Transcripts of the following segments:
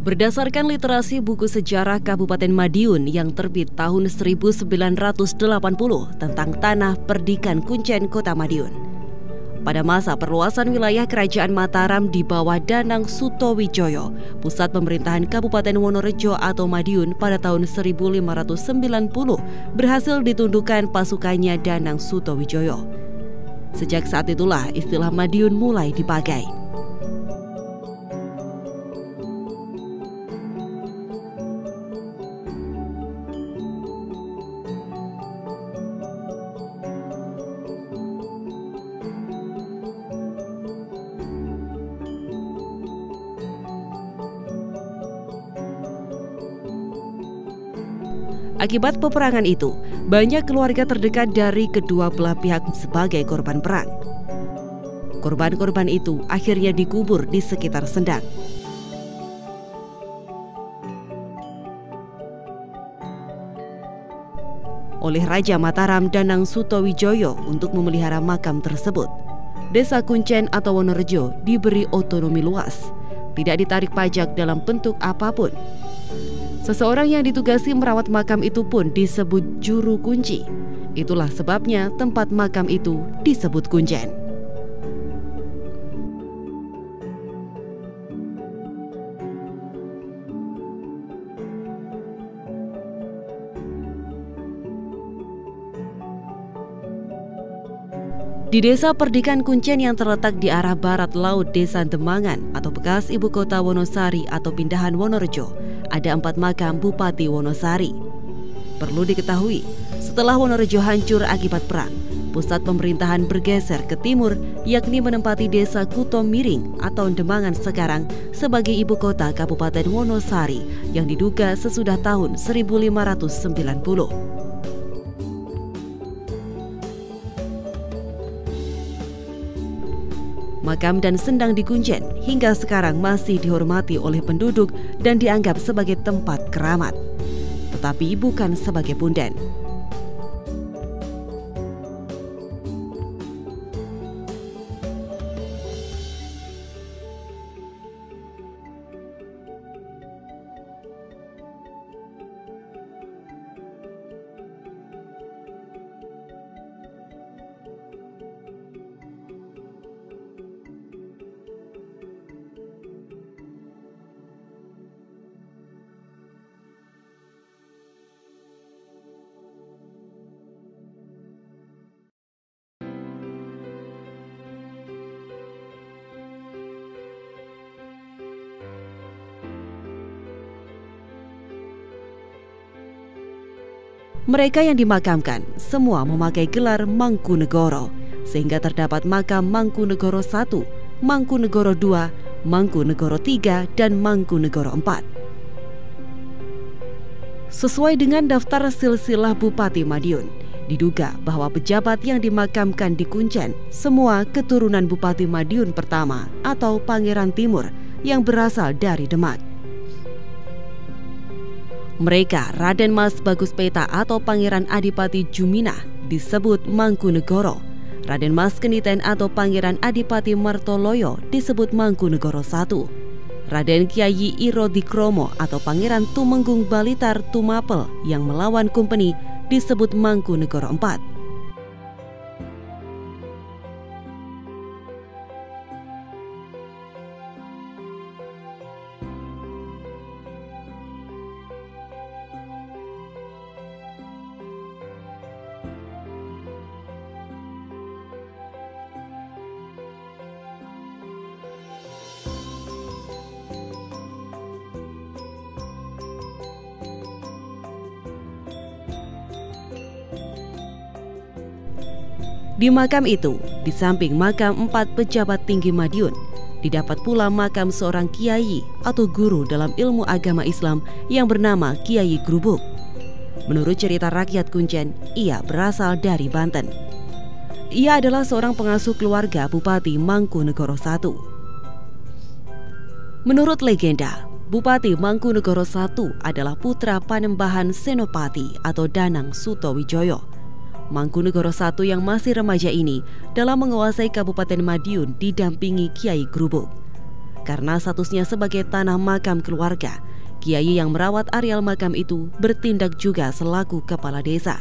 Berdasarkan literasi buku sejarah Kabupaten Madiun yang terbit tahun 1980 tentang tanah Perdikan Kuncen Kota Madiun. Pada masa perluasan wilayah Kerajaan Mataram di bawah Danang Sutowijoyo, pusat pemerintahan Kabupaten Wonorejo atau Madiun pada tahun 1590 berhasil ditundukkan pasukannya Danang Sutowijoyo. Sejak saat itulah istilah Madiun mulai dipakai. Akibat peperangan itu, banyak keluarga terdekat dari kedua belah pihak sebagai korban perang. Korban-korban itu akhirnya dikubur di sekitar Sendang. Oleh Raja Mataram Danang Sutowijoyo untuk memelihara makam tersebut, Desa Kuncen atau Wonorejo diberi otonomi luas, tidak ditarik pajak dalam bentuk apapun. Seseorang yang ditugasi merawat makam itu pun disebut juru kunci. Itulah sebabnya tempat makam itu disebut Kuncen. Di Desa Perdikan Kuncen yang terletak di arah barat laut Desa Demangan atau bekas ibu kota Wonosari atau pindahan Wonorejo, ada 4 makam Bupati Wonosari. Perlu diketahui, setelah Wonorejo hancur akibat perang, pusat pemerintahan bergeser ke timur, yakni menempati Desa Kutomiring atau Demangan sekarang sebagai ibu kota Kabupaten Wonosari yang diduga sesudah tahun 1590. Makam dan sendang di Kuncen hingga sekarang masih dihormati oleh penduduk dan dianggap sebagai tempat keramat, tetapi bukan sebagai punden. Mereka yang dimakamkan semua memakai gelar Mangkunegoro, sehingga terdapat makam Mangkunegoro I, Mangkunegoro II, Mangkunegoro III, dan Mangkunegoro IV. Sesuai dengan daftar silsilah Bupati Madiun, diduga bahwa pejabat yang dimakamkan di Kuncen semua keturunan Bupati Madiun pertama atau Pangeran Timur yang berasal dari Demak. Mereka Raden Mas Bagus Peta atau Pangeran Adipati Juminah disebut Mangkunegoro, Raden Mas Keniten atau Pangeran Adipati Martoloyo disebut Mangkunegoro I, Raden Kyai Irodikromo atau Pangeran Tumenggung Balitar Tumapel yang melawan Kumpeni disebut Mangkunegoro IV. Di makam itu, di samping makam 4 pejabat tinggi Madiun, didapat pula makam seorang kiai atau guru dalam ilmu agama Islam yang bernama Kiai Grubuk. Menurut cerita rakyat Kuncen, ia berasal dari Banten. Ia adalah seorang pengasuh keluarga Bupati Mangkunegoro I. Menurut legenda, Bupati Mangkunegoro I adalah putra Panembahan Senopati atau Danang Sutowijoyo. Mangkunegoro I yang masih remaja ini dalam menguasai Kabupaten Madiun didampingi Kiai Grubuk. karena statusnya sebagai tanah makam keluarga. Kiai yang merawat areal makam itu bertindak juga selaku kepala desa.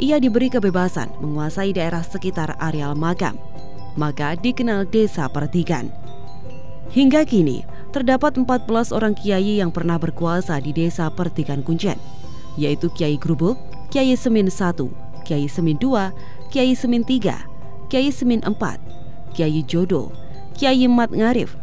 Ia diberi kebebasan menguasai daerah sekitar areal makam, maka dikenal Desa Pertikan. Hingga kini, terdapat 14 orang kiai yang pernah berkuasa di Desa Pertikan Kuncen, yaitu Kiai Grubuk, Kiai Semin I, Kiai Semin II, Kiai Semin III, Kiai Semin IV, Kiai Jodo, Kiai Mat Ngarif,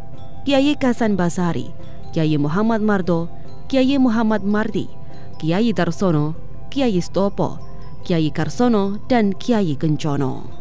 Kiai Kasan Basari, Kiai Muhammad Mardo, Kiai Muhammad Mardi, Kiai Darsono, Kiai Stopo, Kiai Karsono, dan Kiai Kencono.